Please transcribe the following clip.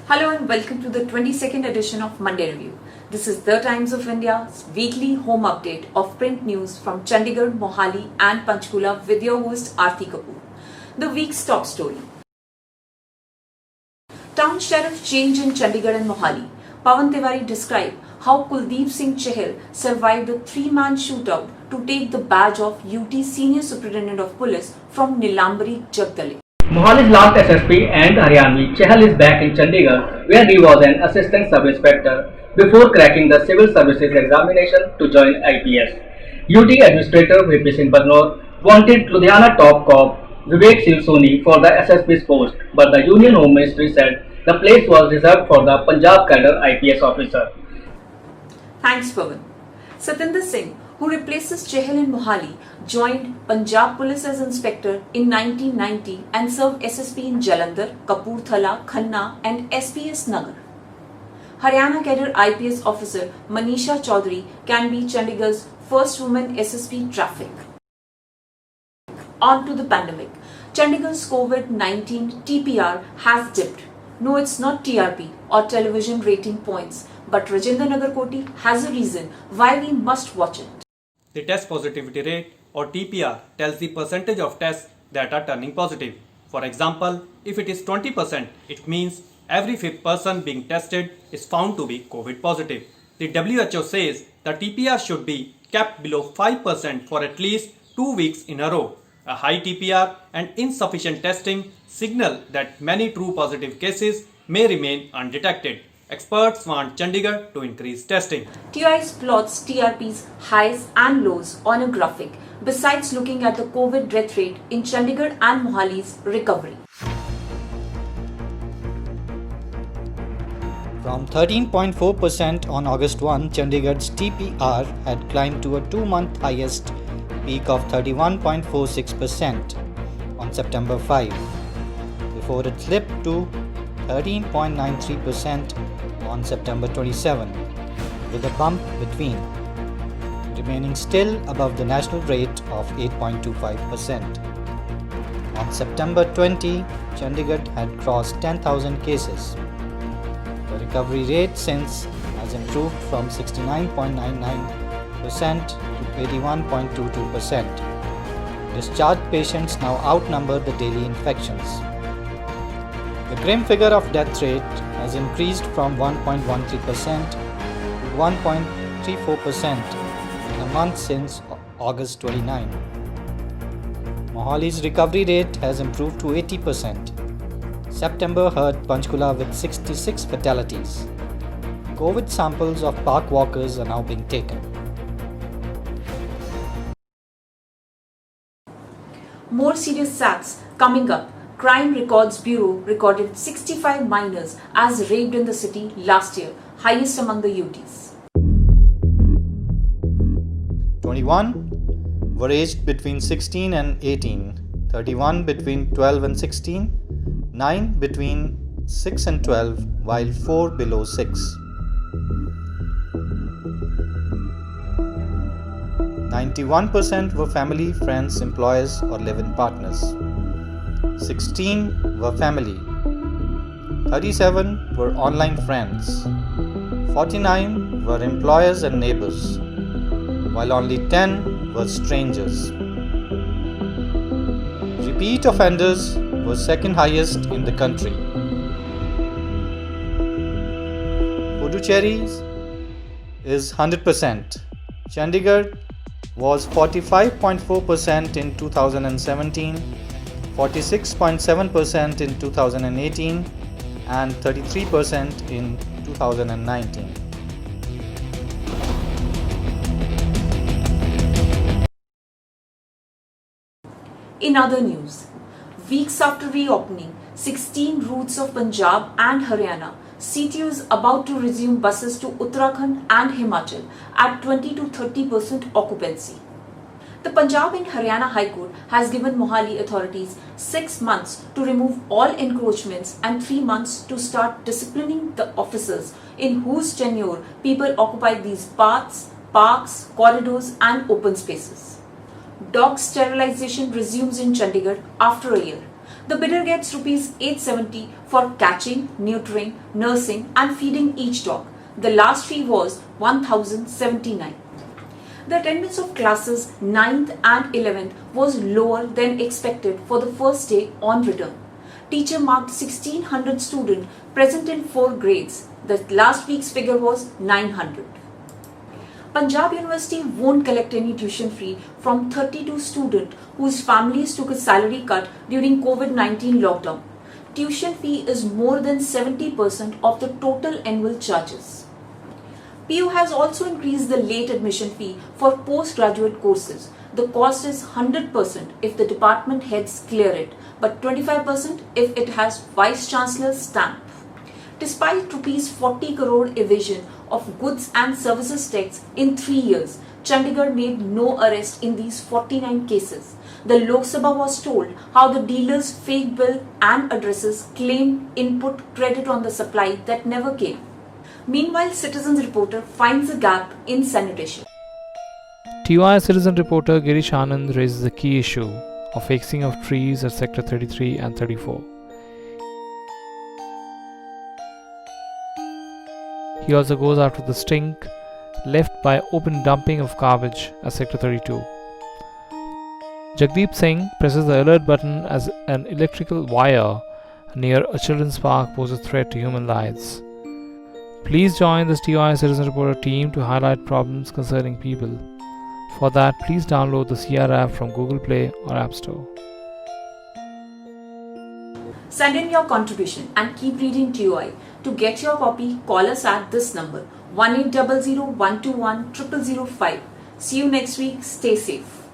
Hello and welcome to the 22nd edition of Monday Review. This is The Times of India's weekly home update of print news from Chandigarh, Mohali and Panchkula with your host Aarti Kapoor. The week's top story. Town Sheriff change in Chandigarh and Mohali. Pawan Tiwari described how Kuldeep Singh Chahal survived a three-man shootout to take the badge of UT Senior Superintendent of Police from Nilambari Jagdale. Mohali's last SSP and Haryanvi, Chahal is back in Chandigarh, where he was an assistant sub-inspector before cracking the civil services examination to join IPS. UT Administrator VP Singh Badnor wanted Ludhiana top cop Vivek Soni for the SSP's post, but the Union Home Ministry said the place was reserved for the Punjab cadre IPS officer. Thanks, Pawan. Satinder Singh, who replaces Chahal in Mohali, joined Punjab Police as Inspector in 1990 and served SSP in Jalandhar, Kapurthala, Khanna and SPS Nagar. Haryana cadre IPS officer Manisha Chaudhary can be Chandigarh's first woman SSP Traffic. On to the pandemic. Chandigarh's COVID-19 TPR has dipped. No, it's not TRP or television rating points, but Rajendra Nagar Koti has a reason why we must watch it. The test positivity rate or TPR tells the percentage of tests that are turning positive. For example, if it is 20%, it means every fifth person being tested is found to be COVID positive. The WHO says the TPR should be kept below 5% for at least 2 weeks in a row. A high TPR and insufficient testing signal that many true positive cases may remain undetected. Experts want Chandigarh to increase testing. TIS plots TRP's highs and lows on a graphic, besides looking at the COVID death rate in Chandigarh and Mohali's recovery. From 13.4% on August 1, Chandigarh's TPR had climbed to a 2-month highest peak of 31.46% on September 5, before it slipped to 13.93% on September 27, with a bump between, remaining still above the national rate of 8.25%. On September 20, Chandigarh had crossed 10,000 cases. The recovery rate since has improved from 69.99% to 81.22%. Discharged patients now outnumber the daily infections. The grim figure of death rate has increased from 1.13% to 1.34% in a month since August 29. Mohali's recovery rate has improved to 80%. September hurt Panchkula with 66 fatalities. COVID samples of park walkers are now being taken. More serious stats coming up. Crime Records Bureau recorded 65 minors as raped in the city last year, highest among the UTs. 21 were aged between 16 and 18, 31 between 12 and 16, 9 between 6 and 12, while 4 below 6. 91% were family, friends, employers or live-in partners. 16 were family, 37 were online friends, 49 were employers and neighbors, while only 10 were strangers. Repeat offenders were second highest in the country. Puducherry is 100%. Chandigarh was 45.4% in 2017, 46.7% in 2018 and 33% in 2019. In other news, weeks after reopening, 16 routes of Punjab and Haryana, CTU is about to resume buses to Uttarakhand and Himachal at 20 to 30% occupancy. The Punjab and Haryana High Court has given Mohali authorities 6 months to remove all encroachments and 3 months to start disciplining the officers in whose tenure people occupy these paths, parks, corridors and open spaces. Dog sterilization resumes in Chandigarh after a year. The bidder gets rupees 870 for catching, neutering, nursing and feeding each dog. The last fee was 1079. The attendance of classes 9th and 11th was lower than expected for the first day on return. Teacher marked 1600 students present in 4 grades. The last week's figure was 900. Punjab University won't collect any tuition fee from 32 students whose families took a salary cut during COVID-19 lockdown. Tuition fee is more than 70% of the total annual charges. PU has also increased the late admission fee for postgraduate courses. The cost is 100% if the department heads clear it, but 25% if it has Vice Chancellor's stamp. Despite rupees 40 crore evasion of goods and services tax in 3 years, Chandigarh made no arrest in these 49 cases. The Lok Sabha was told how the dealers' fake bill and addresses claimed input credit on the supply that never came. Meanwhile, Citizens Reporter finds a gap in sanitation. TUI Citizen Reporter Girish Anand raises the key issue of fixing of trees at Sector 33 and 34. He also goes after the stink left by open dumping of garbage at Sector 32. Jagdeep Singh presses the alert button as an electrical wire near a children's park poses threat to human lives. Please join this TUI Citizen Reporter team to highlight problems concerning people. For that, please download the CR app from Google Play or App Store. Send in your contribution and keep reading TUI. To get your copy, call us at this number 1800 121 0005. See you next week. Stay safe.